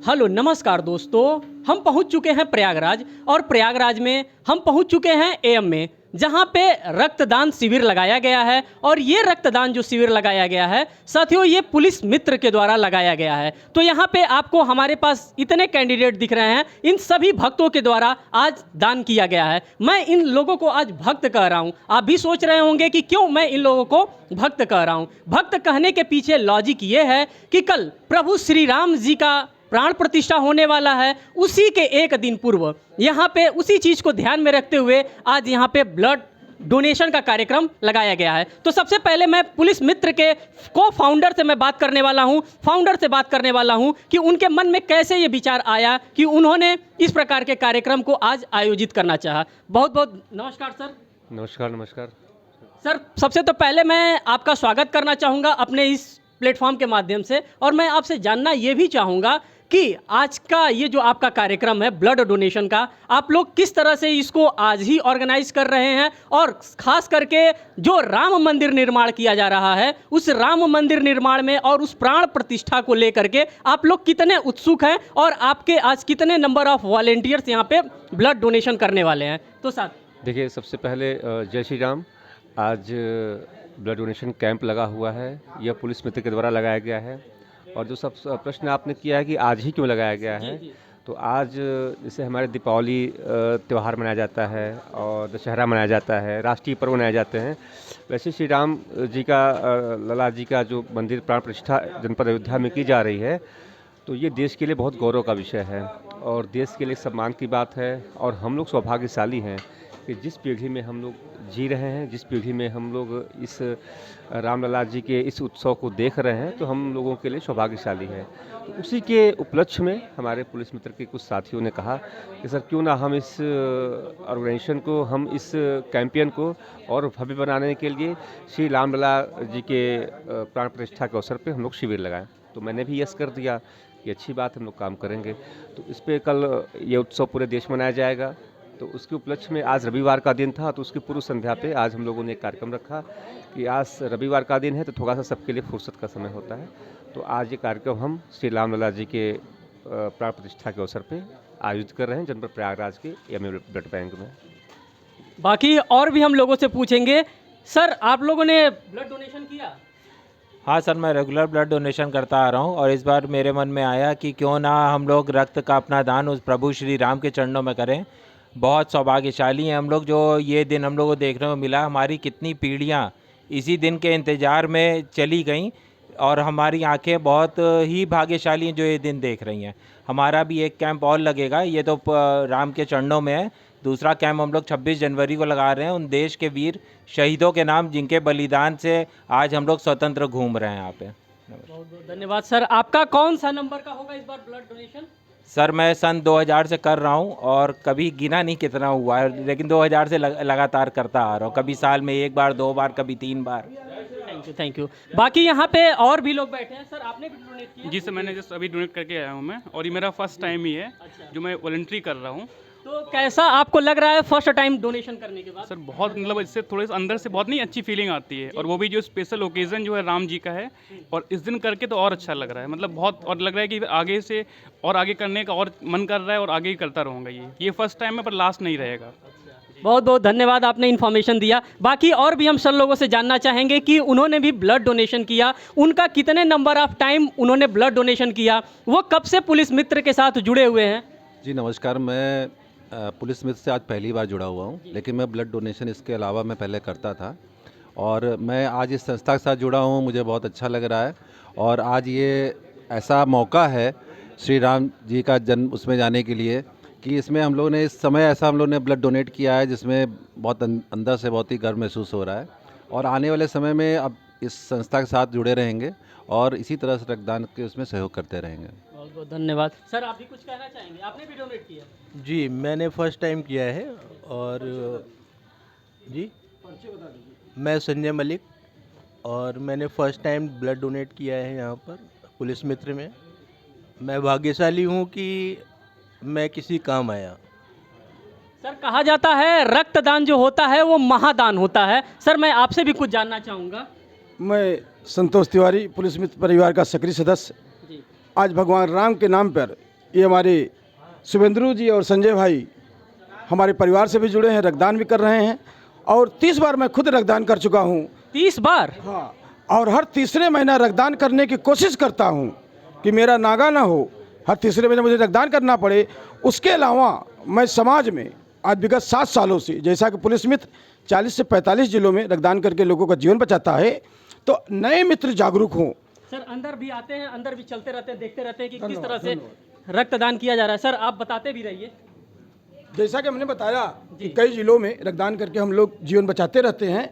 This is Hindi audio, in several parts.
हेलो नमस्कार दोस्तों, हम पहुंच चुके हैं प्रयागराज और प्रयागराज में हम पहुंच चुके हैं एएम में, जहां पे रक्तदान शिविर लगाया गया है। और ये रक्तदान जो शिविर लगाया गया है साथियों, ये पुलिस मित्र के द्वारा लगाया गया है। तो यहाँ पे आपको हमारे पास इतने कैंडिडेट दिख रहे हैं, इन सभी भक्तों के द्वारा आज दान किया गया है। मैं इन लोगों को आज भक्त कह रहा हूँ। आप भी सोच रहे होंगे कि क्यों मैं इन लोगों को भक्त कह रहा हूँ। भक्त कहने के पीछे लॉजिक ये है कि कल प्रभु श्री राम जी का प्राण प्रतिष्ठा होने वाला है। उसी के एक दिन पूर्व यहाँ पे उसी चीज़ को ध्यान में रखते हुए आज यहाँ पे ब्लड डोनेशन का कार्यक्रम लगाया गया है। तो सबसे पहले मैं पुलिस मित्र के को फाउंडर से मैं बात करने वाला हूँ, फाउंडर से बात करने वाला हूँ कि उनके मन में कैसे ये विचार आया कि उन्होंने इस प्रकार के कार्यक्रम को आज आयोजित करना चाहा। बहुत बहुत नमस्कार सर। नमस्कार नमस्कार सर, सबसे तो पहले मैं आपका स्वागत करना चाहूँगा अपने इस प्लेटफॉर्म के माध्यम से, और मैं आपसे जानना ये भी चाहूँगा कि आज का ये जो आपका कार्यक्रम है ब्लड डोनेशन का, आप लोग किस तरह से इसको आज ही ऑर्गेनाइज कर रहे हैं, और खास करके जो राम मंदिर निर्माण किया जा रहा है उस राम मंदिर निर्माण में और उस प्राण प्रतिष्ठा को लेकर के आप लोग कितने उत्सुक हैं, और आपके आज कितने नंबर ऑफ वॉलेंटियर्स यहाँ पे ब्लड डोनेशन करने वाले हैं। तो साथ देखिए, सबसे पहले जय श्री राम। आज ब्लड डोनेशन कैंप लगा हुआ है, यह पुलिस मित्र के द्वारा लगाया गया है। और जो सब प्रश्न आपने किया है कि आज ही क्यों लगाया गया है, तो आज जैसे हमारे दीपावली त्यौहार मनाया जाता है और दशहरा मनाया जाता है, राष्ट्रीय पर्व मनाए जाते हैं, वैसे श्री राम जी का लला जी का जो मंदिर प्राण प्रतिष्ठा जनपद अयोध्या में की जा रही है, तो ये देश के लिए बहुत गौरव का विषय है और देश के लिए सम्मान की बात है। और हम लोग सौभाग्यशाली हैं कि जिस पीढ़ी में हम लोग जी रहे हैं, जिस पीढ़ी में हम लोग इस रामलला जी के इस उत्सव को देख रहे हैं, तो हम लोगों के लिए सौभाग्यशाली है। तो उसी के उपलक्ष्य में हमारे पुलिस मित्र के कुछ साथियों ने कहा कि सर क्यों ना हम इस ऑर्गेनाइजेशन को, हम इस कैंपेन को और भव्य बनाने के लिए श्री रामलला जी के प्राण प्रतिष्ठा के अवसर पर हम लोग शिविर लगाएं। तो मैंने भी यस कर दिया कि अच्छी बात, हम लोग काम करेंगे। तो इस पर कल ये उत्सव पूरे देश में मनाया जाएगा। तो उसके उपलक्ष्य में आज रविवार का दिन था, तो उसकी पूर्व संध्या पे आज हम लोगों ने एक कार्यक्रम रखा कि आज रविवार का दिन है तो थोड़ा सा सबके लिए फुर्सत का समय होता है। तो आज ये कार्यक्रम हम श्री रामलला जी के प्राण प्रतिष्ठा के अवसर पे आयोजित कर रहे हैं जनपद प्रयागराज के एएम ब्लड बैंक में। बाकी और भी हम लोगों से पूछेंगे। सर, आप लोगों ने ब्लड डोनेशन किया? हाँ सर, मैं रेगुलर ब्लड डोनेशन करता आ रहा हूँ और इस बार मेरे मन में आया कि क्यों ना हम लोग रक्त का अपना दान उस प्रभु श्री राम के चरणों में करें। बहुत सौभाग्यशाली हैं हम लोग जो ये दिन हम लोग को देखने को मिला। हमारी कितनी पीढ़ियाँ इसी दिन के इंतज़ार में चली गईं और हमारी आंखें बहुत ही भाग्यशाली हैं जो ये दिन देख रही हैं। हमारा भी एक कैंप और लगेगा, ये तो राम के चरणों में है। दूसरा कैंप हम लोग 26 जनवरी को लगा रहे हैं उन देश के वीर शहीदों के नाम जिनके बलिदान से आज हम लोग स्वतंत्र घूम रहे हैं यहाँ पे। बहुत बहुत धन्यवाद सर। आपका कौन सा नंबर का होगा इस बार ब्लड डोनेशन? सर, मैं सन 2000 से कर रहा हूँ और कभी गिना नहीं कितना हुआ है, लेकिन 2000 से लगातार करता आ रहा हूँ। कभी साल में 1 बार 2 बार, कभी 3 बार। Thank you, thank you. बाकी यहाँ पे और भी लोग बैठे हैं। सर, आपने भी डोनेट किया? जी सर, मैंने जस्ट अभी डोनेट करके आया हूँ मैं, और ये मेरा फर्स्ट टाइम ही है जो मैं वॉलंटरी कर रहा हूँ। तो कैसा आपको लग रहा है फर्स्ट टाइम डोनेशन करने के बाद? सर बहुत मतलब इससे थोड़े से अंदर से बहुत नहीं अच्छी फीलिंग आती है, और वो भी जो स्पेशल ओकेज़न जो है राम जी का है, और इस दिन करके तो और अच्छा लग रहा है। मतलब बहुत, और लग रहा है कि आगे से और आगे करने का और मन कर रहा है और आगे ही करता रहूँगा। ये फर्स्ट टाइम है पर लास्ट नहीं रहेगा। बहुत बहुत धन्यवाद, आपने इन्फॉर्मेशन दिया। बाकी और भी हम सब लोगों से जानना चाहेंगे कि उन्होंने भी ब्लड डोनेशन किया, उनका कितने नंबर ऑफ टाइम उन्होंने ब्लड डोनेशन किया, वो कब से पुलिस मित्र के साथ जुड़े हुए हैं। जी नमस्कार, मैं पुलिस मित्र से आज पहली बार जुड़ा हुआ हूँ, लेकिन मैं ब्लड डोनेशन इसके अलावा मैं पहले करता था और मैं आज इस संस्था के साथ जुड़ा हूँ। मुझे बहुत अच्छा लग रहा है और आज ये ऐसा मौका है श्री राम जी का जन्म उसमें जाने के लिए कि इसमें हम लोगों ने इस समय ऐसा हम लोगों ने ब्लड डोनेट किया है जिसमें बहुत अंदर से बहुत ही गर्व महसूस हो रहा है। और आने वाले समय में अब इस संस्था के साथ जुड़े रहेंगे और इसी तरह से रक्तदान के उसमें सहयोग करते रहेंगे। बहुत बहुत धन्यवाद। सर, आप भी कुछ कहना चाहेंगे? आपने भी डोनेट किया? जी, मैंने फर्स्ट टाइम किया है। और जी, मैं संजय मलिक और मैंने फर्स्ट टाइम ब्लड डोनेट किया है यहाँ पर पुलिस मित्र में। मैं भाग्यशाली हूँ कि मैं किसी काम आया। सर, कहा जाता है रक्तदान जो होता है वो महादान होता है। सर, मैं आपसे भी कुछ जानना चाहूँगा। मैं संतोष तिवारी, पुलिस मित्र परिवार का सक्रिय सदस्य। जी। आज भगवान राम के नाम पर ये हमारे शुभेंद्रू जी और संजय भाई हमारे परिवार से भी जुड़े हैं, रक्तदान भी कर रहे हैं और 30 बार मैं खुद रक्तदान कर चुका हूँ। 30 बार? हाँ, और हर तीसरे महीना रक्तदान करने की कोशिश करता हूँ कि मेरा नागा ना हो, हर तीसरे महीने मुझे रक्तदान करना पड़े। उसके अलावा मैं समाज में आज विगत 7 सालों से, जैसा कि पुलिस मित्र 40 से 45 जिलों में रक्तदान करके लोगों का जीवन बचाता है, तो नए मित्र जागरूक हों। सर अंदर भी आते हैं, अंदर भी चलते रहते हैं, देखते रहते हैं कि किस तरह से रक्तदान किया जा रहा है। सर आप बताते भी रहिए। जैसा कि हमने बताया कि कई जिलों में रक्तदान करके हम लोग जीवन बचाते रहते हैं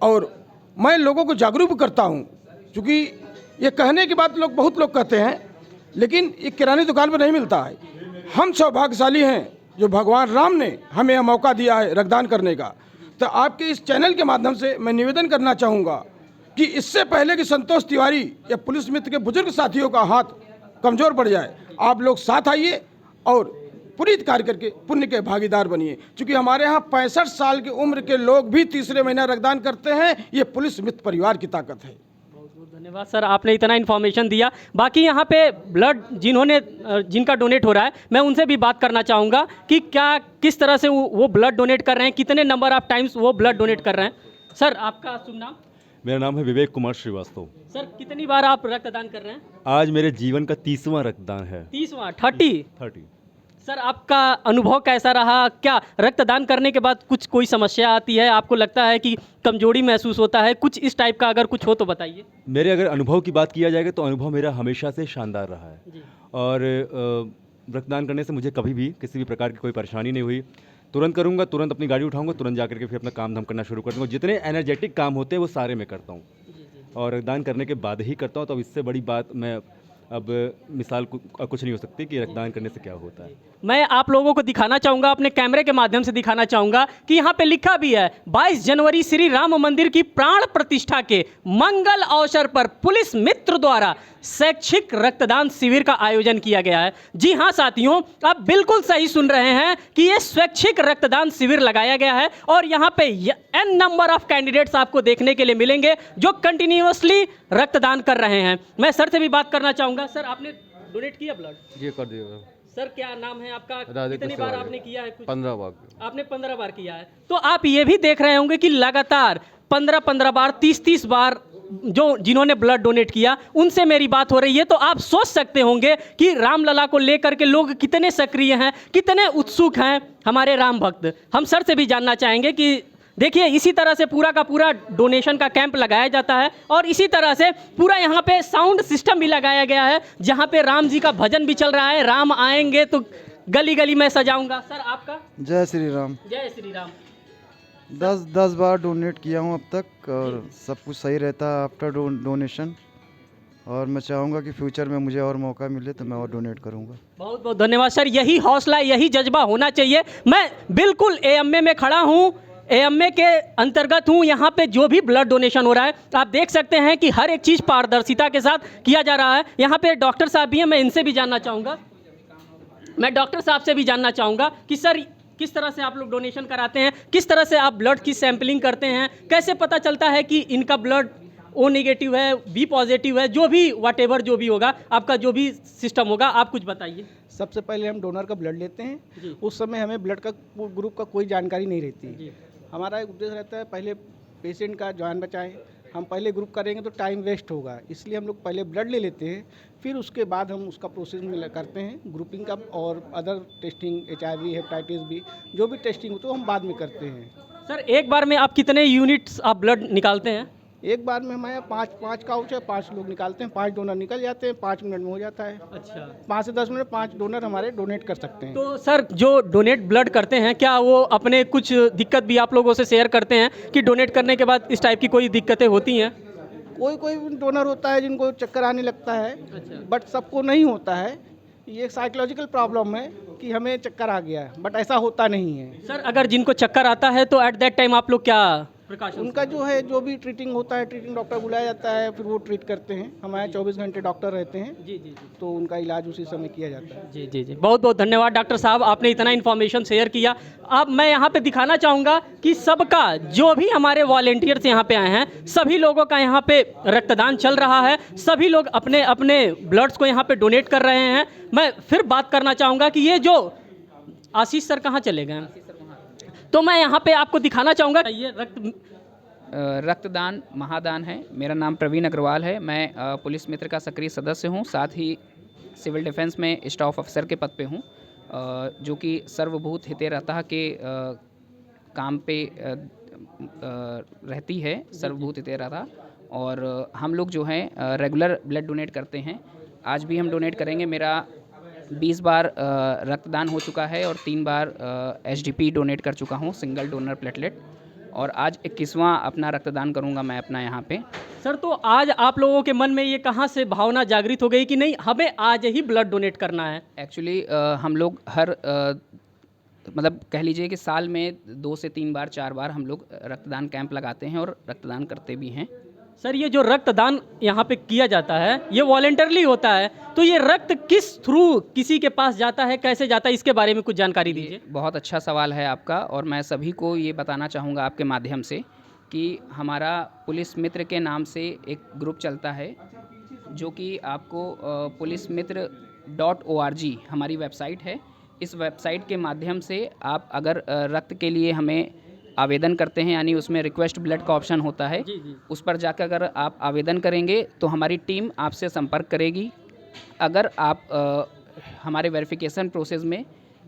और मैं लोगों को जागरूक करता हूं, क्योंकि ये कहने की बात लोग बहुत लोग कहते हैं, लेकिन ये किराने दुकान पर नहीं मिलता है। हम सौभाग्यशाली हैं जो भगवान राम ने हमें यह मौका दिया है रक्तदान करने का। तो आपके इस चैनल के माध्यम से मैं निवेदन करना चाहूँगा कि इससे पहले कि संतोष तिवारी या पुलिस मित्र के बुजुर्ग साथियों का हाथ कमज़ोर पड़ जाए, आप लोग साथ आइए और पूरी कार्य करके पुण्य के भागीदार बनिए। क्योंकि हमारे यहाँ 65 साल की उम्र के लोग भी तीसरे महीना रक्तदान करते हैं। ये पुलिस मित्र परिवार की ताकत है। बहुत बहुत धन्यवाद सर, आपने इतना इन्फॉर्मेशन दिया। बाकी यहाँ पे ब्लड जिनका डोनेट हो रहा है, मैं उनसे भी बात करना चाहूँगा कि किस तरह से वो ब्लड डोनेट कर रहे हैं, कितने नंबर ऑफ टाइम्स वो ब्लड डोनेट कर रहे हैं। सर आपका शुभ नाम? मेरा नाम है विवेक कुमार श्रीवास्तव। सर कितनी बार आप रक्तदान कर रहे हैं? आज मेरे जीवन का 30वां रक्तदान है। 30वां? 30? 30। सर आपका अनुभव कैसा रहा? क्या रक्तदान करने के बाद कोई समस्या आती है, आपको लगता है कि कमजोरी महसूस होता है, कुछ इस टाइप का अगर कुछ हो तो बताइए। मेरे अगर अनुभव की बात किया जाएगा तो अनुभव मेरा हमेशा से शानदार रहा है जी। और रक्तदान करने से मुझे कभी भी किसी भी प्रकार की कोई परेशानी नहीं हुई। तुरंत करूँगा, तुरंत अपनी गाड़ी उठाऊँगा, तुरंत जा करके फिर अपना काम धाम करना शुरू कर दूँगा। जितने एनर्जेटिक काम होते हैं वो सारे मैं करता हूँ और रक्तदान करने के बाद ही करता हूँ। तो इससे बड़ी बात मैं अब मिसाल कुछ नहीं हो सकती कि रक्तदान करने से क्या होता है। मैं आप लोगों को दिखाना चाहूँगा, अपने कैमरे के माध्यम से दिखाना चाहूँगा कि यहाँ पे लिखा भी है 22 जनवरी श्री राम मंदिर की प्राण प्रतिष्ठा के मंगल अवसर पर पुलिस मित्र द्वारा शैक्षिक रक्तदान शिविर का आयोजन किया गया है। जी हाँ साथियों, आप बिल्कुल सही सुन रहे हैं कि ये स्वैच्छिक रक्तदान शिविर लगाया गया है और यहाँ पे n नंबर ऑफ कैंडिडेट्स आपको देखने के लिए मिलेंगे जो कंटिन्यूअसली रक्तदान कर रहे हैं। मैं सर से भी बात करना चाहूँगा। सर आपने डोनेट किया ब्लड? जी कर दिया। सर क्या नाम है आपका? राधे कितनी कृष्ण बार वाले। आपने किया है? कुछ 15 बार। आपने 15 बार किया है। तो आप ये भी देख रहे होंगे कि लगातार 15 बार 30 बार जिन्होंने ब्लड डोनेट किया उनसे मेरी बात हो रही है। तो आप सोच सकते होंगे कि रामलला को लेकर के लोग कितने सक्रिय हैं, कितने उत्सुक हैं हमारे राम भक्त। हम सर से भी जानना चाहेंगे कि देखिए इसी तरह से पूरा का पूरा डोनेशन का कैंप लगाया जाता है और इसी तरह से पूरा यहाँ पे साउंड सिस्टम भी लगाया गया है जहाँ पे राम जी का भजन भी चल रहा है। राम आएंगे तो गली गली में सजाऊंगा। सर आपका? जय श्री राम। जय श्री राम। 10 बार डोनेट किया हूँ अब तक और सब कुछ सही रहता है आफ्टर डोनेशन और मैं चाहूँगा कि फ्यूचर में मुझे और मौका मिले तो मैं और डोनेट करूँगा। बहुत बहुत धन्यवाद सर, यही हौसला यही जज्बा होना चाहिए। मैं बिल्कुल एएमए में खड़ा हूँ, एएमए के अंतर्गत हूँ। यहाँ पे जो भी ब्लड डोनेशन हो रहा है आप देख सकते हैं कि हर एक चीज़ पारदर्शिता के साथ किया जा रहा है। यहाँ पे डॉक्टर साहब भी हैं, मैं इनसे भी जानना चाहूँगा। मैं डॉक्टर साहब से भी जानना चाहूँगा कि सर किस तरह से आप लोग डोनेशन कराते हैं, किस तरह से आप ब्लड की सैंपलिंग करते हैं, कैसे पता चलता है कि इनका ब्लड ओ नेगेटिव है, बी पॉजिटिव है, जो भी वॉटेवर जो भी होगा आपका जो भी सिस्टम होगा, आप कुछ बताइए। सबसे पहले हम डोनर का ब्लड लेते हैं। उस समय हमें ब्लड का ग्रुप का कोई जानकारी नहीं रहती। हमारा एक उद्देश्य रहता है पहले पेशेंट का जान बचाएं। हम पहले ग्रुप करेंगे तो टाइम वेस्ट होगा, इसलिए हम लोग पहले ब्लड ले लेते हैं, फिर उसके बाद हम उसका प्रोसेस में करते हैं ग्रुपिंग का और other testing, HIV, hepatitis B, जो भी टेस्टिंग हो तो हम बाद में करते हैं। सर एक बार में आप कितने यूनिट्स आप ब्लड निकालते हैं? एक बार में हमारे 5 काउच है, 5 लोग निकालते हैं, 5 डोनर निकल जाते हैं, 5 मिनट में हो जाता है। अच्छा, 5 से 10 मिनट 5 डोनर हमारे डोनेट कर सकते हैं। तो सर जो डोनेट ब्लड करते हैं क्या वो अपने कुछ दिक्कत भी आप लोगों से शेयर करते हैं कि डोनेट करने के बाद इस टाइप की कोई दिक्कतें होती हैं? कोई डोनर होता है जिनको चक्कर आने लगता है, बट सबको नहीं होता है। ये एक साइकोलॉजिकल प्रॉब्लम है कि हमें चक्कर आ गया है, बट ऐसा होता नहीं है। सर अगर जिनको चक्कर आता है तो एट दैट टाइम आप लोग क्या Precautions उनका जो है जो भी ट्रीटिंग होता है, ट्रीटिंग डॉक्टर बुलाया जाता है, फिर वो ट्रीट करते हैं। हमारे 24 घंटे डॉक्टर रहते हैं, जी जी जी तो उनका इलाज उसी समय किया जाता है। जी जी जी बहुत बहुत धन्यवाद डॉक्टर साहब, आपने इतना इन्फॉर्मेशन शेयर किया। अब मैं यहाँ पे दिखाना चाहूँगा कि सबका जो भी हमारे वॉलेंटियर्स यहाँ पे आए हैं, सभी लोगों का यहाँ पे रक्तदान चल रहा है। सभी लोग अपने अपने ब्लड्स को यहाँ पे डोनेट कर रहे हैं। मैं फिर बात करना चाहूँगा कि ये जो आशीष सर कहाँ चले गए, तो मैं यहाँ पे आपको दिखाना चाहूँगा ये रक्तदान महादान है। मेरा नाम प्रवीण अग्रवाल है। मैं पुलिस मित्र का सक्रिय सदस्य हूँ, साथ ही सिविल डिफेंस में स्टाफ अफसर के पद पे हूँ, जो कि सर्वभूत हितेरता के काम पे रहती है, सर्वभूत हितेरता। और हम लोग जो हैं रेगुलर ब्लड डोनेट करते हैं। आज भी हम डोनेट करेंगे। मेरा 20 बार रक्तदान हो चुका है और 3 बार एचडीपी डोनेट कर चुका हूँ, सिंगल डोनर प्लेटलेट। और आज 21वां अपना रक्तदान करूंगा मैं अपना यहाँ पे। सर, तो आज आप लोगों के मन में ये कहाँ से भावना जागृत हो गई कि नहीं हमें आज ही ब्लड डोनेट करना है? एक्चुअली हम लोग हर मतलब कह लीजिए कि साल में 2 से 3 बार 4 बार हम लोग रक्तदान कैंप लगाते हैं और रक्तदान करते भी हैं। सर, ये जो रक्तदान यहाँ पे किया जाता है ये वॉलेंटरली होता है, तो ये रक्त किस थ्रू किसी के पास जाता है, कैसे जाता है, इसके बारे में कुछ जानकारी दीजिए। बहुत अच्छा सवाल है आपका, और मैं सभी को ये बताना चाहूँगा आपके माध्यम से कि हमारा पुलिस मित्र के नाम से एक ग्रुप चलता है, जो कि आपको pulismitra.org हमारी वेबसाइट है। इस वेबसाइट के माध्यम से आप अगर रक्त के लिए हमें आवेदन करते हैं, यानी उसमें रिक्वेस्ट ब्लड का ऑप्शन होता है, उस पर जाकर अगर आप आवेदन करेंगे तो हमारी टीम आपसे संपर्क करेगी। अगर आप हमारे वेरिफिकेशन प्रोसेस में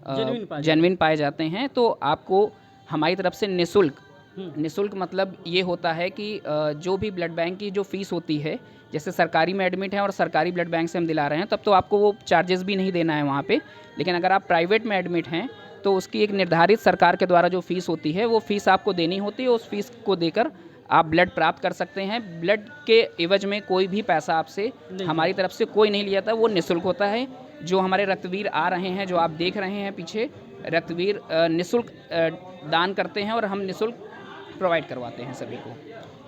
जेन्युइन पाए जाते हैं तो आपको हमारी तरफ से निःशुल्क मतलब ये होता है कि जो भी ब्लड बैंक की जो फ़ीस होती है, जैसे सरकारी में एडमिट हैं और सरकारी ब्लड बैंक से हम दिला रहे हैं, तब तो आपको वो चार्जेस भी नहीं देना है वहाँ पे। लेकिन अगर आप प्राइवेट में एडमिट हैं तो उसकी एक निर्धारित सरकार के द्वारा जो फ़ीस होती है वो फ़ीस आपको देनी होती है। उस फीस को देकर आप ब्लड प्राप्त कर सकते हैं। ब्लड के एवज में कोई भी पैसा आपसे हमारी तरफ से कोई नहीं लिया था, वो निःशुल्क होता है। जो हमारे रक्तवीर आ रहे हैं, जो आप देख रहे हैं पीछे, रक्तवीर निःशुल्क दान करते हैं और हम निःशुल्क प्रोवाइड करवाते हैं सभी को।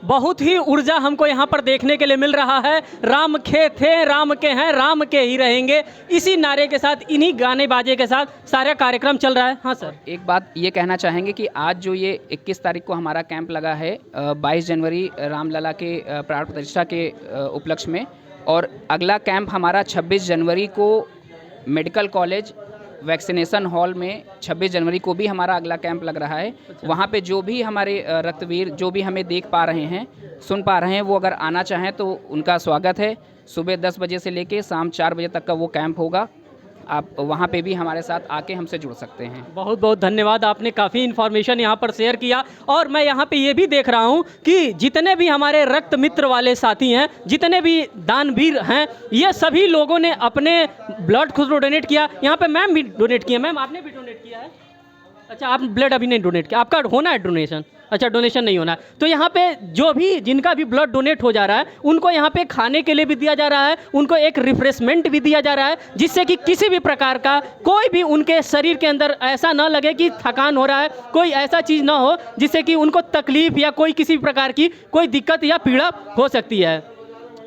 बहुत ही ऊर्जा हमको यहाँ पर देखने के लिए मिल रहा है। राम के थे, राम के हैं, राम के ही रहेंगे, इसी नारे के साथ, इन्हीं गाने बाजे के साथ सारा कार्यक्रम चल रहा है। हाँ सर, एक बात ये कहना चाहेंगे कि आज जो ये 21 तारीख को हमारा कैंप लगा है 22 जनवरी रामलला के प्राण प्रतिष्ठा के उपलक्ष्य में, और अगला कैंप हमारा 26 जनवरी को मेडिकल कॉलेज वैक्सीनेशन हॉल में 26 जनवरी को भी हमारा अगला कैंप लग रहा है। वहाँ पे जो भी हमारे रक्तवीर जो भी हमें देख पा रहे हैं, सुन पा रहे हैं, वो अगर आना चाहें तो उनका स्वागत है। सुबह 10 बजे से लेके शाम 4 बजे तक का वो कैंप होगा। आप वहाँ पे भी हमारे साथ आके हमसे जुड़ सकते हैं। बहुत बहुत धन्यवाद, आपने काफ़ी इन्फॉर्मेशन यहाँ पर शेयर किया। और मैं यहाँ पे ये भी देख रहा हूँ कि जितने भी हमारे रक्त मित्र वाले साथी हैं, जितने भी दानवीर हैं, ये सभी लोगों ने अपने ब्लड खुद डोनेट किया। यहाँ पे मैम भी डोनेट किया। मैम, आपने भी डोनेट किया है? अच्छा, आप ब्लड अभी नहीं डोनेट किया, आपका होना है डोनेशन? अच्छा, डोनेशन नहीं होना है। तो यहाँ पे जो भी जिनका भी ब्लड डोनेट हो जा रहा है, उनको यहाँ पे खाने के लिए भी दिया जा रहा है, उनको एक रिफ्रेशमेंट भी दिया जा रहा है, जिससे कि किसी भी प्रकार का कोई भी उनके शरीर के अंदर ऐसा ना लगे कि थकान हो रहा है, कोई ऐसा चीज़ ना हो जिससे कि उनको तकलीफ या कोई किसी प्रकार की कोई दिक्कत या पीड़ा हो सकती है।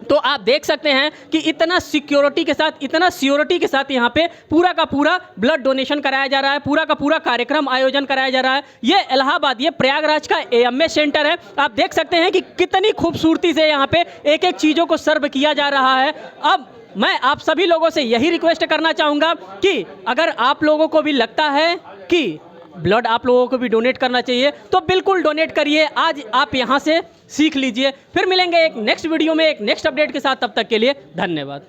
तो आप देख सकते हैं कि इतना सिक्योरिटी के साथ, इतना सियोरिटी के साथ यहाँ पे पूरा का पूरा ब्लड डोनेशन कराया जा रहा है, पूरा का पूरा कार्यक्रम आयोजन कराया जा रहा है। ये इलाहाबाद, ये प्रयागराज का AMA सेंटर है। आप देख सकते हैं कि कितनी खूबसूरती से यहाँ पे एक एक चीज़ों को सर्व किया जा रहा है। अब मैं आप सभी लोगों से यही रिक्वेस्ट करना चाहूँगा कि अगर आप लोगों को भी लगता है कि ब्लड आप लोगों को भी डोनेट करना चाहिए तो बिल्कुल डोनेट करिए। आज आप यहाँ से सीख लीजिए। फिर मिलेंगे एक नेक्स्ट वीडियो में एक नेक्स्ट अपडेट के साथ। तब तक के लिए धन्यवाद।